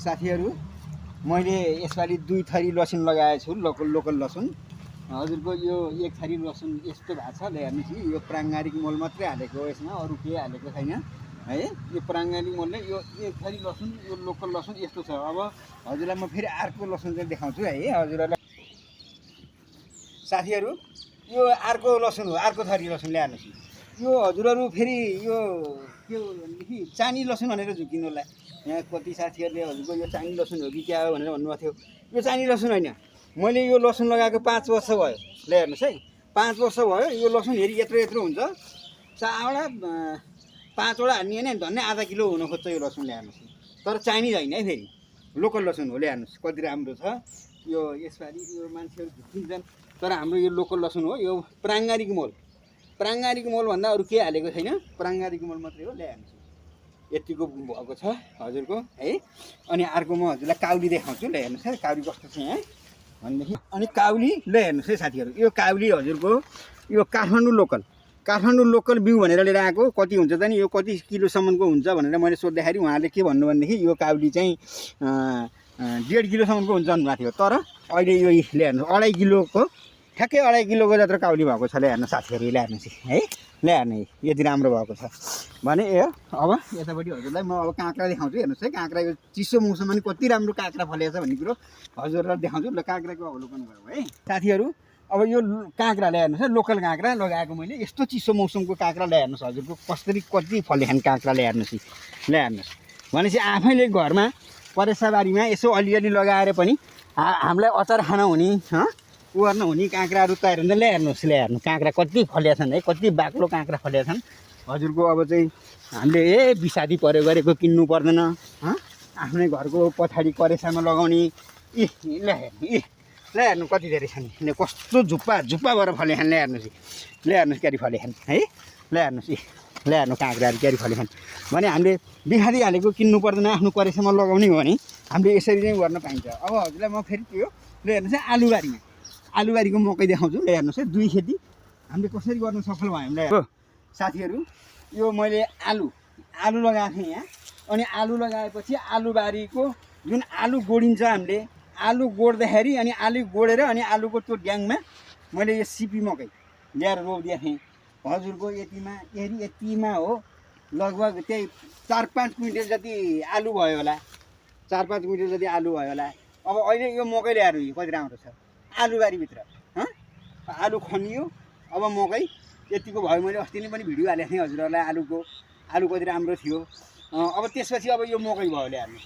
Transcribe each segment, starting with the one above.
साथीहरू मैले यसपालि 2 थरी लसुन लगाएको छु लोकल लसुन हजुरको यो 1 थरी लसुन यस्तो भएको छ ल हेर्नुस् यो प्राङ्गारिक मल मात्रै हालेको हो यसमा अरु केही हालेको छैन है यो प्राङ्गारिक मलले यो 1 थरी लसुन यो लोकल लसुन यस्तो छ अब हजुरलाई म फेरि अर्को लसुन चाहिँ देखाउँछु है हजुरलाई साथीहरू यो अर्को लसुन हो अर्को थरी लसुन ल्याउनुस् यो हजुरहरु फेरि यो के हो भनेदेखि चानी लसुन भनेर झुकिनु होला यहाँ कति साथीहरुले हजुरको यो चानी लसुन हो कि क्या हो भनेर भन्नुभएको थियो यो चानी लसुन हैन मैले यो लसुन लगाएको 5 वर्ष भयो ल हेर्नुस् है 5 वर्ष भयो यो लसुन हेरि यत्रो हुन्छ चावडा 5 वटा हान्ने हैन धन्ने आधा किलो हुन खोज्छ यो लसुन ल्याउनुस् तर चाइनिज हैन है फेरि लोकल लसुन हो ल्याउनुस् कति राम्रो छ यो यसपालि यो मान्छेहरु झुकिन्छन् तर हाम्रो यो लोकल लसुन हो यो प्राङ्गारिक मल भन्दा अरु के हालेको छैन प्राङ्गारिक मल मात्रै हो ल्याउनुस् यतिको भएको छ हजुरको है अनि अर्को म हजुरलाई काउली देखाउँछु ल हेर्नुस् है काउली कस्तो छ यहाँ भनेदेखि अनि काउली ल हेर्नुस् है साथीहरु यो काउली हजुरको यो काठमाडौँ लोकल बिउ भनेर लिएर आएको कति हुन्छ त नि यो कति किलोसम्मको हुन्छ भनेर मैले सोध्दाखेरि उहाँले के भन्नु भनेदेखि यो काउली चाहिँ 1.5 किलोसम्मको हुन्छ भन्नुभएको थियो तर अहिले यो ले हेर्नुस् 2.5 किलोको ठ्याक्कै 2.5 किलोको जत्रो काउली भएको छ ल हेर्नु साथीहरु ल हेर्नुस् है ल हेर्नु यति राम्रो भएको छ भने ए अब यतापट्टि हजुरलाई म अब काँक्रा देखाउँछु हेर्नुस् है काँक्रा यो चिसो मौसममा नि कति राम्रो काँक्रा फलेको छ भन्ने कुरो हजुरलाई देखाउँछु ल काँक्राको अवलोकन गरौँ है साथीहरु अब यो काँक्रा ल्याउनुस् है लोकल काँक्रा लगाएको मैले यस्तो चिसो मौसमको काँक्रा ल्याउनुस् हजुरको कसरी कति फलेछन् काँक्रा ल्याउनुस् ल हेर्नुस् भनेपछि आफैले घरमा परेसाबारीमा यसो अलिअलि लगाएर पनि हामीलाई अचार खान हुने उर्न हुने काँक्राहरू तयार हुन्छ ल्याउनुस् ल्याउनु काँक्रा कति फलेका छन् है कति बाक्लो काँक्रा फलेका छन् हजुरको अब चाहिँ हामीले बिसादी परे गरेको किन्नु पर्दैन आफ्नै घरको पछाडि करेसामा लगाउने ल हेर्नु कति धेरै छन् कस्तो झुप्पा भएर फलेछन् ल हेर्नुस् क्यारी फलेछन् है ल हेर्नु काँक्राहरू क्यारी फलेछन् भने हामीले बिखादी हालेको किन्नु पर्दैन आफ्नो करेसामा लगाउने हो भने हामीले यसरी नै गर्न पाइन्छ अब हजुरलाई म फेरि त्यो ल हेर्नुहोस् है आलुबारीको मकै देखाउँछु ल हेर्नुहोस् है 2 खेती हामीले कसरी गर्न सफल भयौँ ल साथीहरु यो मैले आलु लगाएको थिएँ यहाँ अनि आलु लगाएपछि आलुबारीको जुन आलु गोडिन्छ हामीले आलु गोड्दाखेरि अनि आलु गोडेर अनि आलुको त्यो ड्याङमा मैले यो सिपी मकै ल्याएर रोपिदिएको थिएँ हजुरको यतिमा हो लगभग त्यही 4-5 क्विन्टल जति आलु भयो होला 4-5 क्विन्टल जति आलु भयो होला अब अहिले यो मकै ल्याएर कति राम्रो छ आलुबारीभित्र आलु खनियो अब मकै यतिको भयो मैले अस्ति नै पनि भिडियो हालेको थिएँ हजुरहरूलाई आलु कति राम्रो थियो अब त्यसपछि अब यो मकै भयो ल्याउनु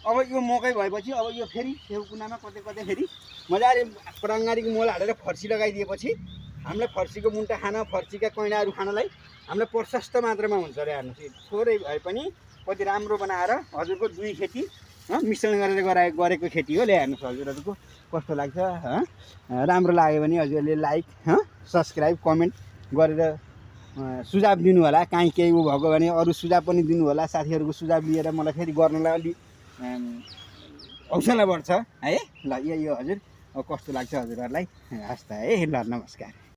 अब यो मकै भएपछि अब यो फेरि छेउ कुनामा कतै फेरि मजाले प्राङ्गारिक मल हालेर फर्सी लगाइदिएपछि हामीलाई फर्सीको मुन्टा खान फर्सीका कैँडाहरू खानलाई हामीलाई प्रशस्त मात्रामा हुन्छ ल्याउनु थोरै भए पनि कति राम्रो बनाएर हजुरको 2 खेती मिश्रण गरेर गरेको खेती हो ल्याउनुहोस् हजुरहरूको कस्तो लाग्छ राम्रो लाग्यो भने हजुरले लाइक सब्स्क्राइब कमेन्ट गरेर सुझाव दिनु होला काहीँ केही भएको भने अरु सुझाव पनि दिनु होला साथीहरुको सुझाव लिएर मलाई फेरि गर्नलाई अलि हौसला बढ्छ है ल यो हजुर कस्तो लाग्छ हजुरहरूलाई हस् त है ल नमस्कार।